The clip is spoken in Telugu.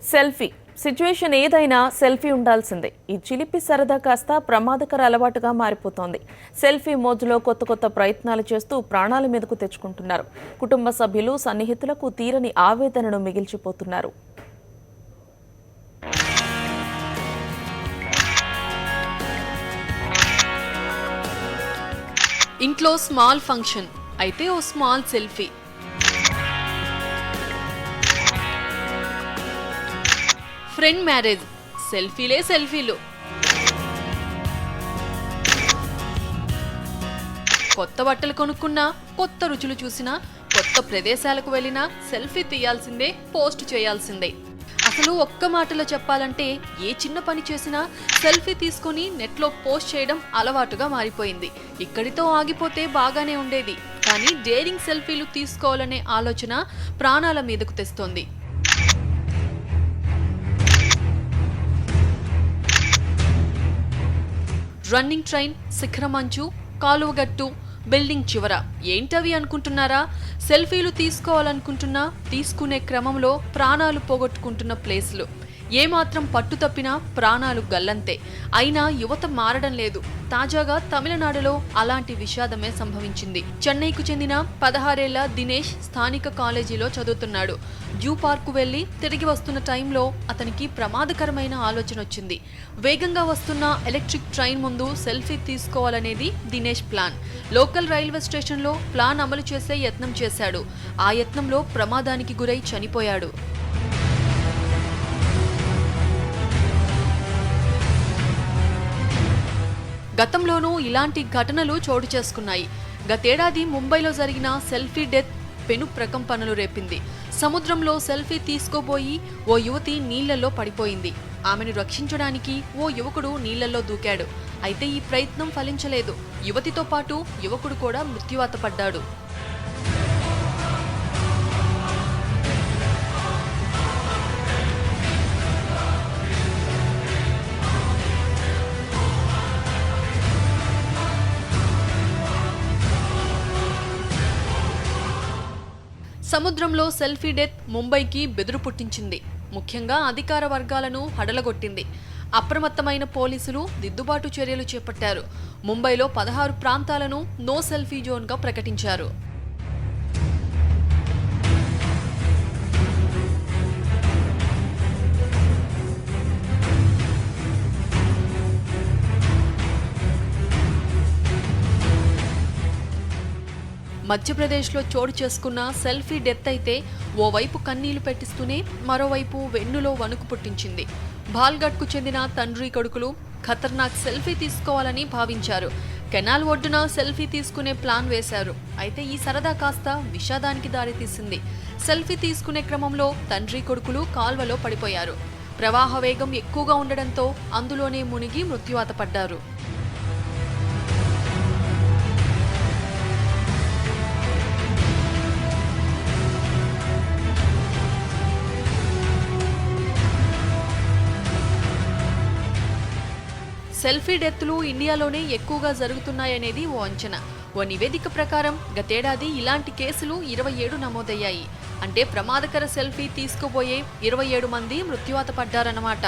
సెల్ఫీ సిచ్యువేషన్ ఏదైనా సెల్ఫీ ఉండాల్సిందే. ఈ చిలిపి సరదా కాస్త ప్రమాదకర అలవాటుగా మారిపోతోంది. సెల్ఫీ మోజులో కొత్త కొత్త ప్రయత్నాలు చేస్తూ ప్రాణాల మీదకు తెచ్చుకుంటున్నారు. కుటుంబ సభ్యులు, సన్నిహితులకు తీరని ఆవేదనను మిగిల్చిపోతున్నారు. ఇంట్లో స్మాల్ ఫంక్షన్ అయితే ఓ స్మాల్ సెల్ఫీ. ఫ్రెండ్ మ్యారేజ్, సెల్ఫీలే సెల్ఫీలు. కొత్త బట్టలు కొనుక్కున్నా, కొత్త రుచులు చూసినా, కొత్త ప్రదేశాలకు వెళ్ళినా సెల్ఫీ తీయాల్సిందే, పోస్ట్ చేయాల్సిందే. అసలు ఒక్క మాటలో చెప్పాలంటే ఏ చిన్న పని చేసినా సెల్ఫీ తీసుకొని నెట్లో పోస్ట్ చేయడం అలవాటుగా మారిపోయింది. ఇక్కడితో ఆగిపోతే బాగానే ఉండేది, కానీ డేరింగ్ సెల్ఫీలు తీసుకోవాలనే ఆలోచన ప్రాణాల మీదకు తెస్తోంది. రన్నింగ్ ట్రైన్, శిఖరమంచు, కాలువగట్టు, బిల్డింగ్ చివర ఏంటవి అనుకుంటున్నారా? సెల్ఫీలు తీసుకోవాలనుకుంటున్నా, తీసుకునే క్రమంలో ప్రాణాలు పోగొట్టుకుంటున్న ప్లేస్లు. ఏమాత్రం పట్టు తప్పినా ప్రాణాలు గల్లంతే. అయినా యువత మారడం లేదు. తాజాగా తమిళనాడులో అలాంటి విషాదమే సంభవించింది. చెన్నైకు చెందిన 16 ఏళ్ల దినేష్ స్థానిక కాలేజీలో చదువుతున్నాడు. జూ పార్కు వెళ్లి తిరిగి వస్తున్న టైంలో అతనికి ప్రమాదకరమైన ఆలోచన వచ్చింది. వేగంగా వస్తున్న ఎలక్ట్రిక్ ట్రైన్ ముందు సెల్ఫీ తీసుకోవాలనేది దినేష్ ప్లాన్. లోకల్ రైల్వే స్టేషన్లో ప్లాన్ అమలు చేసే యత్నం చేశాడు. ఆ యత్నంలో ప్రమాదానికి గురై చనిపోయాడు. గతంలోనూ ఇలాంటి ఘటనలు చోటు చేసుకున్నాయి. గతేడాది ముంబైలో జరిగిన సెల్ఫీ డెత్ పెను ప్రకంపనలు రేపింది. సముద్రంలో సెల్ఫీ తీసుకోబోయి ఓ యువతి నీళ్లలో పడిపోయింది. ఆమెను రక్షించడానికి ఓ యువకుడు నీళ్లలో దూకాడు. అయితే ఈ ప్రయత్నం ఫలించలేదు. యువతితో పాటు యువకుడు కూడా మృత్యువాత పడ్డాడు. సముద్రంలో సెల్ఫీ డెత్ ముంబైకి బెదురు పుట్టించింది. ముఖ్యంగా అధికార వర్గాలను హడలగొట్టింది. అప్రమత్తమైన పోలీసులు దిద్దుబాటు చర్యలు చేపట్టారు. ముంబైలో 16 ప్రాంతాలను నో సెల్ఫీ జోన్గా ప్రకటించారు. మధ్యప్రదేశ్లో చోటు చేసుకున్న సెల్ఫీ డెత్ అయితే ఓవైపు కన్నీళ్లు పెట్టిస్తూనే మరోవైపు వెన్నులో వణుకు పుట్టించింది. బాల్గఢ్కు చెందిన తండ్రి కొడుకులు ఖతర్నాక్ సెల్ఫీ తీసుకోవాలని భావించారు. కెనాల్ ఒడ్డున సెల్ఫీ తీసుకునే ప్లాన్ వేశారు. అయితే ఈ సరదా కాస్త విషాదానికి దారితీసింది. సెల్ఫీ తీసుకునే క్రమంలో తండ్రి కొడుకులు కాల్వలో పడిపోయారు. ప్రవాహ వేగం ఎక్కువగా ఉండడంతో అందులోనే మునిగి మృత్యువాత పడ్డారు. సెల్ఫీ డెత్లు ఇండియాలోనే ఎక్కువగా జరుగుతున్నాయనేది ఓ అంచనా. ఓ నివేదిక ప్రకారం గతేడాది ఇలాంటి కేసులు 27 నమోదయ్యాయి. అంటే ప్రమాదకర సెల్ఫీ తీసుకోబోయే 27 మంది మృత్యువాత పడ్డారన్నమాట.